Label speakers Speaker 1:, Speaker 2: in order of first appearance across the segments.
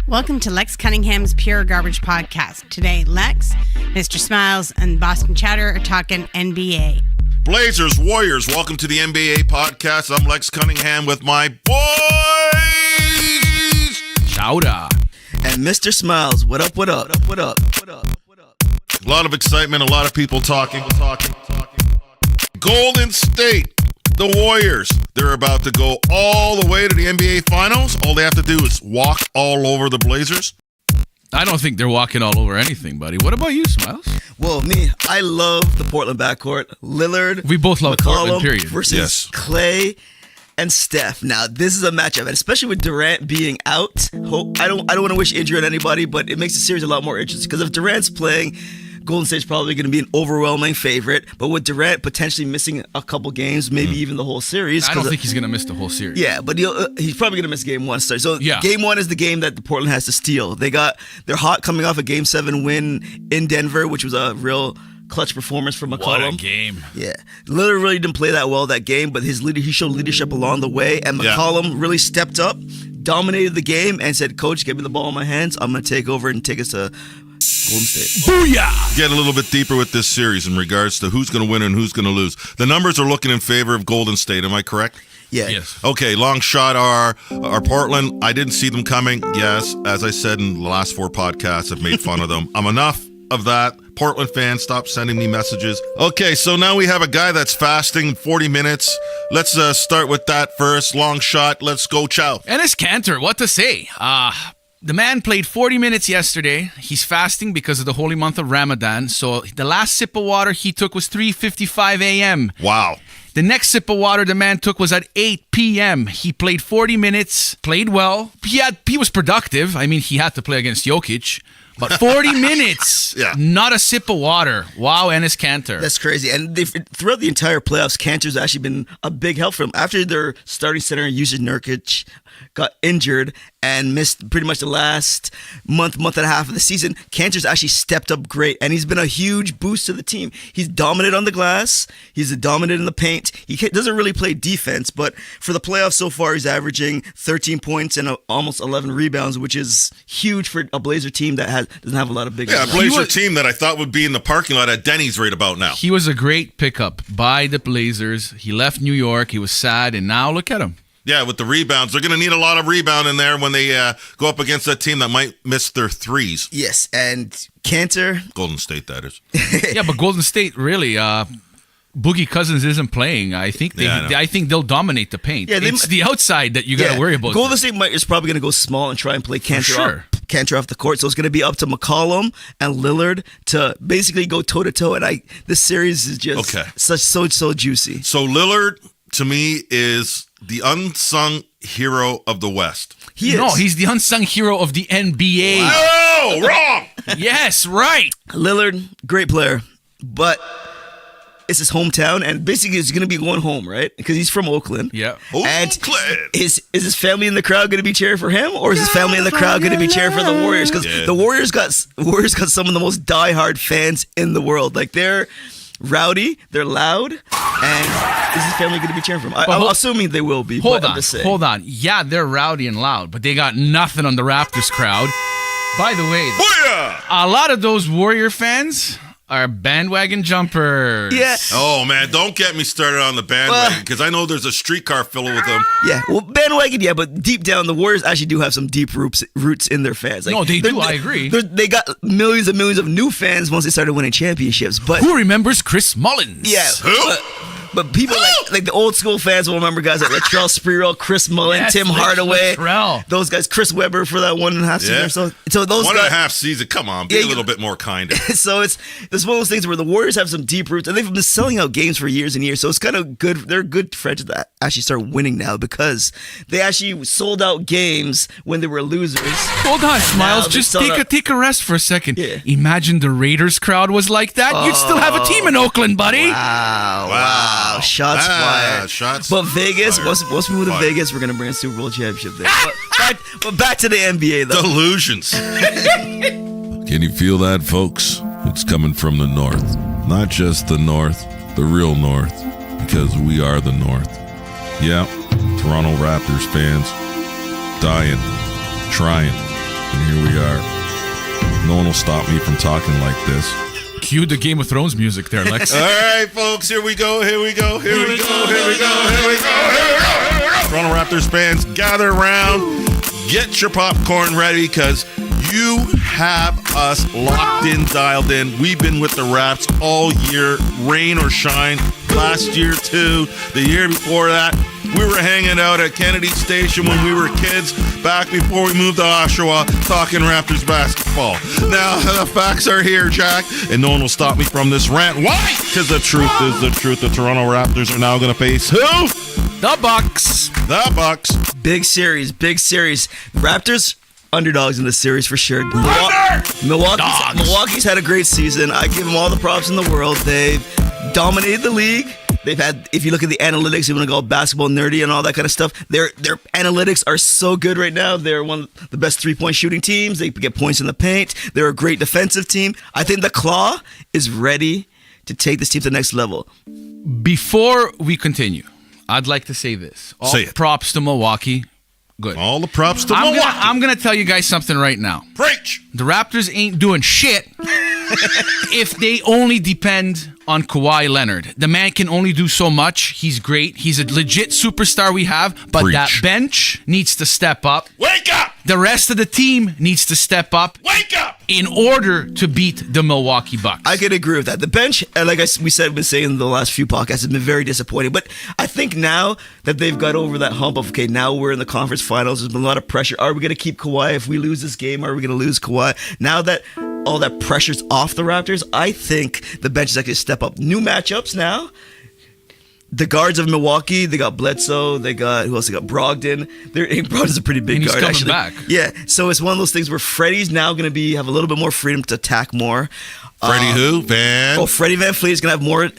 Speaker 1: Welcome to Lex Cunningham's Pure Garbage Podcast. Today, Lex, Mr. Smiles, and Boston Chatter are talking NBA.
Speaker 2: Blazers, Warriors, welcome to the NBA podcast. I'm Lex Cunningham with my boys.
Speaker 3: Chowder.
Speaker 4: And Mr. Smiles, what up, what up, what up, what up, what up?
Speaker 2: A lot of excitement, a lot of people talking. Golden State, the Warriors, they're about to go all the way to the NBA Finals. All they have to do is walk all over the Blazers.
Speaker 3: I don't think they're walking all over anything, buddy. What about you, Smiles?
Speaker 4: Well, me, I love the Portland backcourt. Lillard,
Speaker 3: We both love Portland, period.
Speaker 4: Versus Clay and Steph. Now, this is a matchup, and especially with Durant being out. I don't want to wish injury on anybody, but it makes the series a lot more interesting because if Durant's playing, Golden State's probably going to be an overwhelming favorite. But with Durant potentially missing a couple games, maybe even the whole series.
Speaker 3: I don't think he's going to miss the whole series.
Speaker 4: Yeah, but he's probably going to miss game one. So game one is the game that the Portland has to steal. They're hot coming off a game 7 win in Denver, which was a real clutch performance from McCollum.
Speaker 3: What a game.
Speaker 4: Yeah. Lillard really didn't play that well that game, but he showed leadership along the way, and McCollum really stepped up, dominated the game, and said, Coach, give me the ball in my hands. I'm going to take over and take us to Golden State.
Speaker 3: Booyah!
Speaker 2: Get a little bit deeper with this series in regards to who's going to win and who's going to lose. The numbers are looking in favor of Golden State. Am I correct?
Speaker 4: Yeah.
Speaker 3: Yes.
Speaker 2: Okay, long shot are Portland. I didn't see them coming. Yes, as I said in the last 4 podcasts, I've made fun of them. I'm enough of that. Portland fans, stop sending me messages. Okay, so now we have a guy that's fasting 40 minutes. Let's start with that first. Long shot. Let's go, Chow.
Speaker 3: Enes Kanter, what to say? The man played 40 minutes yesterday. He's fasting because of the holy month of Ramadan. So the last sip of water he took was 3:55 a.m.
Speaker 2: Wow.
Speaker 3: The next sip of water the man took was at 8 p.m. He played 40 minutes, played well. He was productive. I mean, he had to play against Jokic. But 40 minutes, not a sip of water. Wow, Enes Kanter.
Speaker 4: That's crazy. And throughout the entire playoffs, Kanter's actually been a big help for them. After their starting center, Jusuf Nurkic, got injured and missed pretty much the last month and a half of the season, Kanter's actually stepped up great, and he's been a huge boost to the team. He's dominant on the glass. He's dominant in the paint. He doesn't really play defense, but for the playoffs so far, he's averaging 13 points and almost 11 rebounds, which is huge for a Blazer team that doesn't have a lot of big.
Speaker 2: Yeah, a Blazer team that I thought would be in the parking lot at Denny's right about now.
Speaker 3: He was a great pickup by the Blazers. He left New York. He was sad, and now look at him.
Speaker 2: Yeah, with the rebounds. They're going to need a lot of rebound in there when they go up against that team that might miss their threes.
Speaker 4: Yes, and Kanter.
Speaker 2: Golden State, that is.
Speaker 3: Yeah, but Golden State, really, Boogie Cousins isn't playing. I think they'll dominate the paint. Yeah, it's the outside that you got to worry about.
Speaker 4: Golden State is probably going to go small and try and play Kanter off the court. So it's going to be up to McCollum and Lillard to basically go toe-to-toe. And this series is just so juicy.
Speaker 2: So Lillard, to me, is the unsung hero of the West.
Speaker 3: He's the unsung hero of the NBA.
Speaker 2: Wow. No, wrong.
Speaker 3: Yes, right.
Speaker 4: Lillard, great player, but it's his hometown, and basically he's going to be going home, right? Because he's from Oakland.
Speaker 2: Yeah.
Speaker 4: And is his family in the crowd going to be cheering for him, or is his family in the crowd going to be cheering for the Warriors? Because the Warriors got some of the most diehard fans in the world. Like, they're rowdy, they're loud, and is his family going to be cheering for him? I'm assuming they will be.
Speaker 3: Hold on. Yeah, they're rowdy and loud, but they got nothing on the Raptors crowd. By the way, a lot of those Warrior fans are bandwagon jumpers.
Speaker 4: Yeah.
Speaker 2: Oh, man, don't get me started on the bandwagon, because I know there's a streetcar filled with them.
Speaker 4: Yeah, well, bandwagon, but deep down, the Warriors actually do have some deep roots in their fans.
Speaker 3: No, they do, I agree.
Speaker 4: They got millions and millions of new fans once they started winning championships. But
Speaker 3: who remembers Chris Mullins?
Speaker 4: Yeah. But people like the old school fans will remember guys like Latrell Sprewell, Chris Mullen, Tim Hardaway, those guys, Chris Webber for that 1.5 season or so. So those
Speaker 2: 1.5 season, come on, be a little bit more kinder.
Speaker 4: So it's one of those things where the Warriors have some deep roots, and they've been selling out games for years and years. So it's kind of good. They're good friends that actually start winning now because they actually sold out games when they were losers.
Speaker 3: Hold on, Smiles. Just take a rest for a second.
Speaker 4: Yeah.
Speaker 3: Imagine the Raiders crowd was like that. You'd still have a team in Oakland, buddy.
Speaker 4: Wow. Shots fired. But Vegas, once we move to Vegas, we're going to bring a Super Bowl championship there. But back to the NBA, though.
Speaker 2: Delusions. Can you feel that, folks? It's coming from the north. Not just the north, the real north, because we are the north. Yeah, Toronto Raptors fans, dying, trying, And here we are. No one will stop me from talking like this.
Speaker 3: Cue the Game of Thrones music there, Lex.
Speaker 2: All right, folks, here we go. Toronto Raptors fans, gather around. Get your popcorn ready because you have us locked in, dialed in. We've been with the Raps all year, rain or shine. Last year, too. The year before that, we were hanging out at Kennedy Station when we were kids, back before we moved to Oshawa, talking Raptors basketball. Now, the facts are here, Jack, and no one will stop me from this rant. Why? Because the truth is the truth. The Toronto Raptors are now going to face who?
Speaker 3: The Bucks.
Speaker 2: The Bucks.
Speaker 4: Big series. Raptors underdogs in this series for sure. Milwaukee's had a great season. I give them all the props in the world. They've dominated the league. They've had, if you look at the analytics, you want to go basketball nerdy and all that kind of stuff, their analytics are so good right now. They're one of the best three-point shooting teams. They get points in the paint. They're a great defensive team. I think the Claw is ready to take this team to the next level.
Speaker 3: Before we continue, I'd like to say this.
Speaker 2: Say it.
Speaker 3: Props to Milwaukee. Good.
Speaker 2: All the props to Milwaukee.
Speaker 3: I'm going to tell you guys something right now.
Speaker 2: Preach.
Speaker 3: The Raptors ain't doing shit if they only depend on Kawhi Leonard. The man can only do so much. He's great. He's a legit superstar we have, but
Speaker 2: Preach.
Speaker 3: that bench needs to step up.
Speaker 2: Wake up!
Speaker 3: The rest of the team needs to step up.
Speaker 2: Wake up!
Speaker 3: In order to beat the Milwaukee Bucks.
Speaker 4: I could agree with that. The bench, like we said, been saying in the last few podcasts, has been very disappointing. But I think now that they've got over that hump of, okay, now we're in the conference finals, there's been a lot of pressure. Are we going to keep Kawhi? If we lose this game, are we going to lose Kawhi? Now that all that pressure's off the Raptors, I think the bench is actually step up. New matchups now. The guards of Milwaukee, they got Bledsoe, they got, who else? They got Brogdon. Brogdon's a pretty big
Speaker 3: And he's
Speaker 4: guard,
Speaker 3: coming
Speaker 4: actually.
Speaker 3: back.
Speaker 4: Yeah, so it's one of those things where Freddie's now going to have a little bit more freedom to attack more.
Speaker 2: Freddie who?
Speaker 4: Freddie Van Fleet is going to have more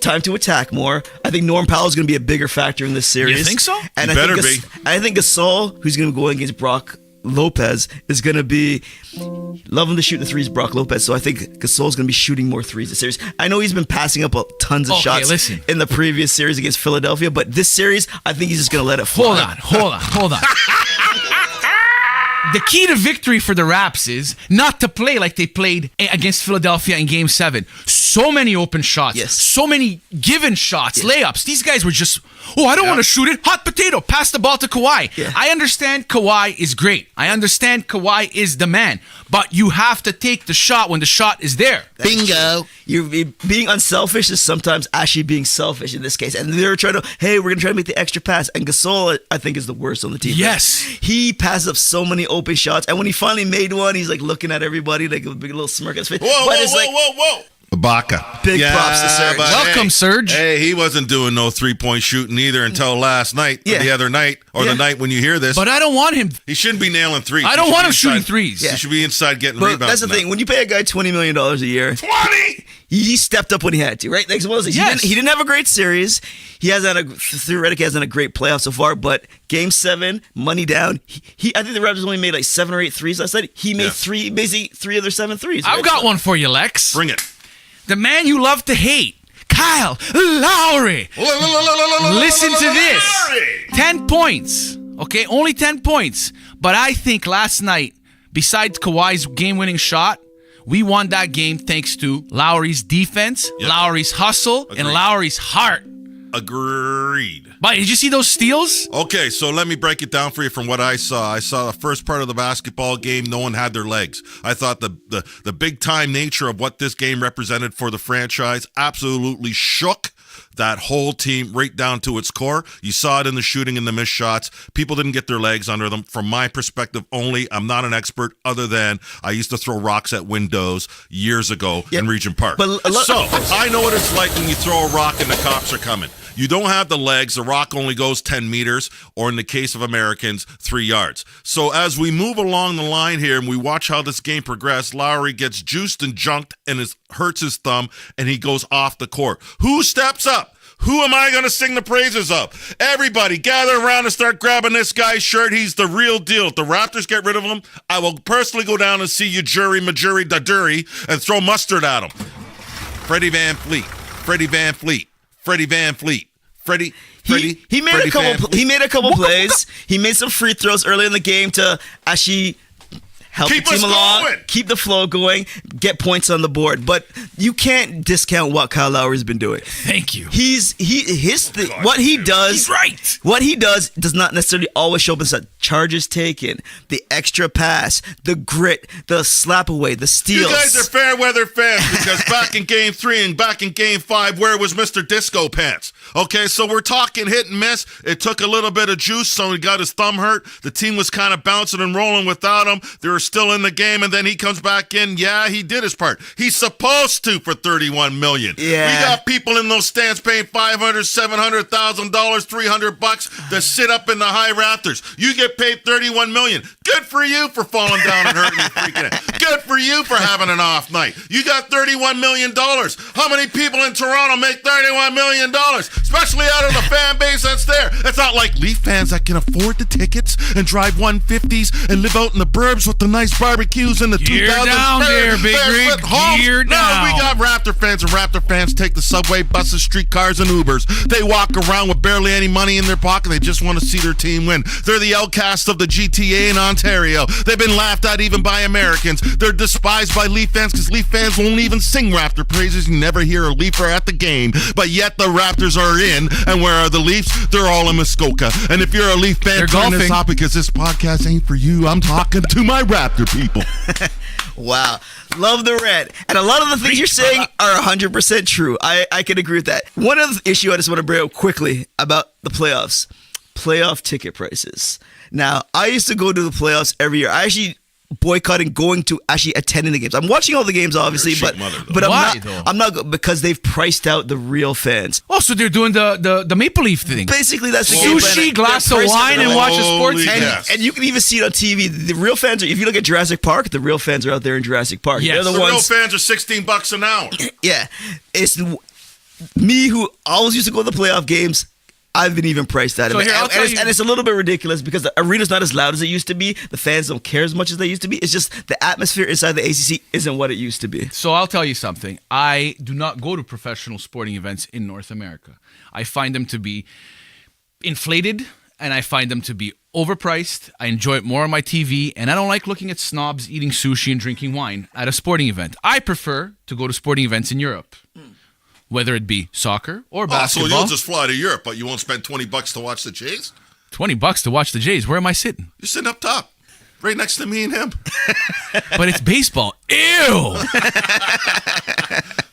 Speaker 4: time to attack more. I think Norm Powell is going to be a bigger factor in this series.
Speaker 3: You think so?
Speaker 4: And
Speaker 2: He better
Speaker 4: be. I think Gasol, who's going to be going against Brock Lopez, is going to be loving to shoot the threes, Brock Lopez. So I think Gasol's going to be shooting more threes this series. I know he's been passing up tons of shots in the previous series against Philadelphia, but this series, I think he's just going to let it fly.
Speaker 3: Hold on. The key to victory for the Raps is not to play like they played against Philadelphia in Game 7. So many open shots.
Speaker 4: Yes.
Speaker 3: So many given shots, layups. These guys were just, I don't want to shoot it. Hot potato. Pass the ball to Kawhi.
Speaker 4: Yeah.
Speaker 3: I understand Kawhi is great. I understand Kawhi is the man. But you have to take the shot when the shot is there.
Speaker 4: Bingo. You're being unselfish is sometimes actually being selfish in this case. And they're trying to, we're going to try to make the extra pass. And Gasol, I think, is the worst on the team.
Speaker 3: Yes.
Speaker 4: He passes up so many open shots. And when he finally made one, he's like looking at everybody like a big little smirk on his face.
Speaker 2: Whoa. Ibaka.
Speaker 4: Big props to Serge.
Speaker 3: Welcome, Serge.
Speaker 2: Hey, he wasn't doing no three-point shooting either until last night, or the other night, or the night when you hear this.
Speaker 3: But I don't want him.
Speaker 2: He shouldn't be nailing threes.
Speaker 3: I don't want him shooting threes.
Speaker 2: He should be inside getting
Speaker 4: But
Speaker 2: rebounds.
Speaker 4: that's the thing. When you pay a guy $20 million a year,
Speaker 2: 20.
Speaker 4: He stepped up when he had to, right? Like, he didn't have a great series. He theoretically hasn't a great playoff so far. But Game 7, money down. I think the Raptors only made like 7 or 8 threes last night. He made basically 3 of their 7 threes.
Speaker 3: I've got one for you, Lex.
Speaker 2: Bring it.
Speaker 3: The man you love to hate, Kyle Lowry. Listen to this. 10 points. Okay, only 10 points. But I think last night, besides Kawhi's game-winning shot, we won that game thanks to Lowry's defense, Lowry's hustle, and Lowry's heart.
Speaker 2: Agreed.
Speaker 3: But did you see those steals?
Speaker 2: Okay, so let me break it down for you from what I saw. I saw the first part of the basketball game, no one had their legs. I thought the big-time nature of what this game represented for the franchise absolutely shook that whole team right down to its core. You saw it in the shooting and the missed shots. People didn't get their legs under them. From my perspective only, I'm not an expert other than I used to throw rocks at windows years ago in Regent Park. So I know what it's like when you throw a rock and the cops are coming. You don't have the legs. The rock only goes 10 meters, or in the case of Americans, 3 yards. So as we move along the line here and we watch how this game progresses, Lowry gets juiced and junked and hurts his thumb, and he goes off the court. Who steps up? Who am I going to sing the praises of? Everybody gather around and start grabbing this guy's shirt. He's the real deal. If the Raptors get rid of him, I will personally go down and see Majuri Daduri and throw mustard at him. Freddie Van Fleet.
Speaker 4: He made a couple plays. He made some free throws early in the game to actually help
Speaker 2: Keep
Speaker 4: the team
Speaker 2: us
Speaker 4: along,
Speaker 2: going.
Speaker 4: keep the flow going, get points on the board. But you can't discount what Kyle Lowry's been doing.
Speaker 3: Thank you.
Speaker 4: What he does.
Speaker 3: He's right.
Speaker 4: What he does not necessarily always show up as charges taken, the extra pass, the grit, the slap away, the steals.
Speaker 2: You guys are fair weather fans because back in Game 3 and back in Game 5, where was Mr. Disco Pants? Okay, so we're talking hit and miss. It took a little bit of juice, so he got his thumb hurt. The team was kind of bouncing and rolling without him. They were still in the game, and then he comes back in. Yeah, he did his part. He's supposed to for $31 million.
Speaker 4: Yeah.
Speaker 2: We got people in those stands paying $500,000, $700,000, $300 to sit up in the high rafters. You get paid $31 million. Good for you for falling down and hurting and freaking out. Good for you for having an off night. You got $31 million. How many people in Toronto make $31 million? Especially out of the fan base that's there. It's not like Leaf fans that can afford the tickets and drive 150s and live out in the burbs with the nice barbecues and the 2000s.
Speaker 3: Gear down there, Big Rig. Gear down.
Speaker 2: No, we got Raptor fans, and Raptor fans take the subway, buses, streetcars, and Ubers. They walk around with barely any money in their pocket. They just want to see their team win. They're the outcasts of the GTA in Ontario. They've been laughed at even by Americans. They're despised by Leaf fans because Leaf fans won't even sing Raptor praises. You never hear a Leafer at the game. But yet the Raptors are in, and where are the Leafs? They're all in Muskoka. And if you're a Leaf fan,
Speaker 3: They're
Speaker 2: turn this
Speaker 3: golfing.
Speaker 2: off because this podcast ain't for you. I'm talking to my Raptor people.
Speaker 4: Wow. Love the red. And a lot of the things you're saying are 100% true. I can agree with that. One other issue I just want to bring up quickly about the playoffs. Playoff ticket prices. Now, I used to go to the playoffs every year. I actually boycotting going to actually attending the games. I'm watching all the games, obviously,
Speaker 2: You're a
Speaker 4: but
Speaker 2: shit mother, though.
Speaker 4: but
Speaker 3: Why,
Speaker 4: I'm not because they've priced out the real fans.
Speaker 3: Oh, so they're doing the Maple Leaf thing.
Speaker 4: Basically, that's the game plan.
Speaker 3: Sushi, glass
Speaker 4: They're
Speaker 3: of
Speaker 4: pricing
Speaker 3: wine,
Speaker 4: it
Speaker 3: and
Speaker 4: out.
Speaker 3: watch a sports
Speaker 2: Holy
Speaker 3: game.
Speaker 2: yes.
Speaker 4: And you can even see it on TV. The real fans are, if you look at Jurassic Park, the real fans are out there in Jurassic Park.
Speaker 3: Yes.
Speaker 4: They're the
Speaker 2: The real
Speaker 4: ones.
Speaker 2: fans are $16 an hour.
Speaker 4: Yeah. It's me who always used to go to the playoff games. I've been even priced out of
Speaker 3: So
Speaker 4: it.
Speaker 3: here, I'll tell you-
Speaker 4: And it's a little bit ridiculous because the arena's not as loud as it used to be. The fans don't care as much as they used to be. It's just the atmosphere inside the ACC isn't what it used to be.
Speaker 3: So I'll tell you something. I do not go to professional sporting events in North America. I find them to be inflated, and I find them to be overpriced. I enjoy it more on my TV, and I don't like looking at snobs eating sushi and drinking wine at a sporting event. I prefer to go to sporting events in Europe, whether it be soccer or
Speaker 2: So
Speaker 3: basketball.
Speaker 2: you'll just fly to Europe, but you won't spend $20 to watch the Jays?
Speaker 3: $20 to watch the Jays. Where am I sitting?
Speaker 2: You're sitting up top, right next to me and him.
Speaker 3: But it's baseball. Ew!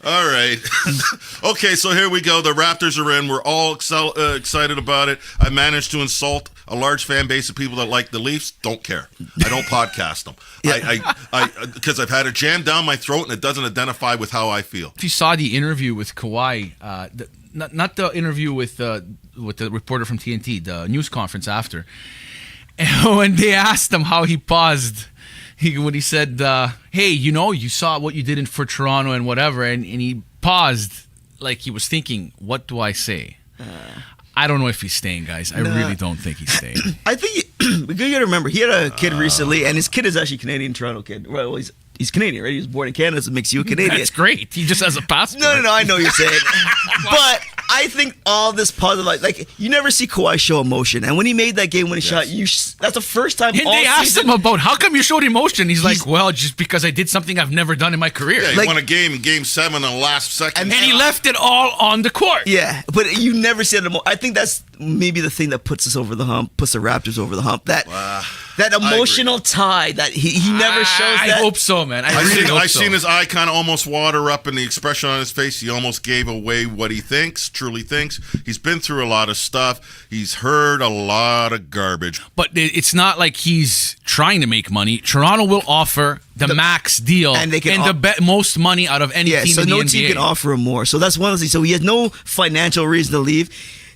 Speaker 2: All right. Okay, so here we go. The Raptors are in. We're all excited about it. I managed to insult a large fan base of people that like the Leafs. Don't care. I don't podcast them. Because I've had it jammed down my throat and it doesn't identify with how I feel.
Speaker 3: If you saw the interview with Kawhi, not the interview with the reporter from TNT, the news conference after, and when they asked him how he paused, when he said, "Hey, you saw what you did for Toronto and whatever," and he paused like he was thinking, "What do I say?" I don't know if he's staying, guys. I really don't think he's staying.
Speaker 4: I think you got to remember, he had a kid recently, and his kid is actually a Canadian Toronto kid. Well, he's Canadian, right? He was born in Canada, so it makes you a Canadian.
Speaker 3: That's great. He just has a passport.
Speaker 4: No, I know what you're saying. But I think all this positive, like you never see Kawhi show emotion. And when he made that game-winning shot, that's the first time
Speaker 3: And
Speaker 4: all
Speaker 3: they asked
Speaker 4: season.
Speaker 3: him about how come you showed emotion. He's like, well, just because I did something I've never done in my career.
Speaker 2: Yeah, he
Speaker 4: Like-
Speaker 2: won a game in Game 7 in the last second.
Speaker 3: And he left it all on the court.
Speaker 4: Yeah, but you never see it. I think that's maybe the thing that puts us over the hump, puts the Raptors over the hump. That emotional tie that he never shows.
Speaker 3: I
Speaker 4: that.
Speaker 3: hope so, man. I really hope so.
Speaker 2: seen his eye kind of almost water up in the expression on his face. He almost gave away what he truly thinks. He's been through a lot of stuff. He's heard a lot of garbage.
Speaker 3: But it's not like he's trying to make money. Toronto will offer the max deal
Speaker 4: and they can
Speaker 3: the most money out of any team
Speaker 4: so
Speaker 3: in the
Speaker 4: no
Speaker 3: NBA.
Speaker 4: team can offer him more. So that's one of the things. So he has no financial reason to leave.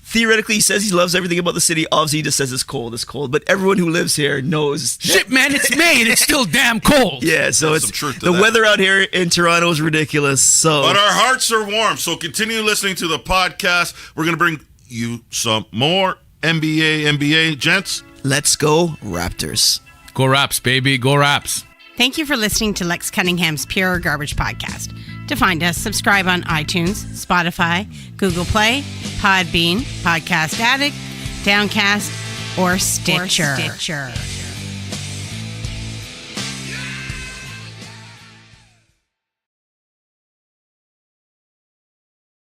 Speaker 4: Theoretically, he says he loves everything about the city. Obviously, he just says it's cold. But everyone who lives here knows.
Speaker 3: Shit, man, it's May and it's still damn cold.
Speaker 4: Yeah, so
Speaker 2: There's
Speaker 4: it's
Speaker 2: some truth to
Speaker 4: the
Speaker 2: that.
Speaker 4: weather out here in Toronto is ridiculous. So,
Speaker 2: But our hearts are warm. So continue listening to the podcast. We're going to bring you some more NBA, gents.
Speaker 4: let's go Raptors.
Speaker 3: Go Raps, baby. Go Raps.
Speaker 1: Thank you for listening to Lex Cunningham's Pure Garbage Podcast. To find us, subscribe on iTunes, Spotify, Google Play, Podbean, Podcast Addict, Downcast, or Stitcher.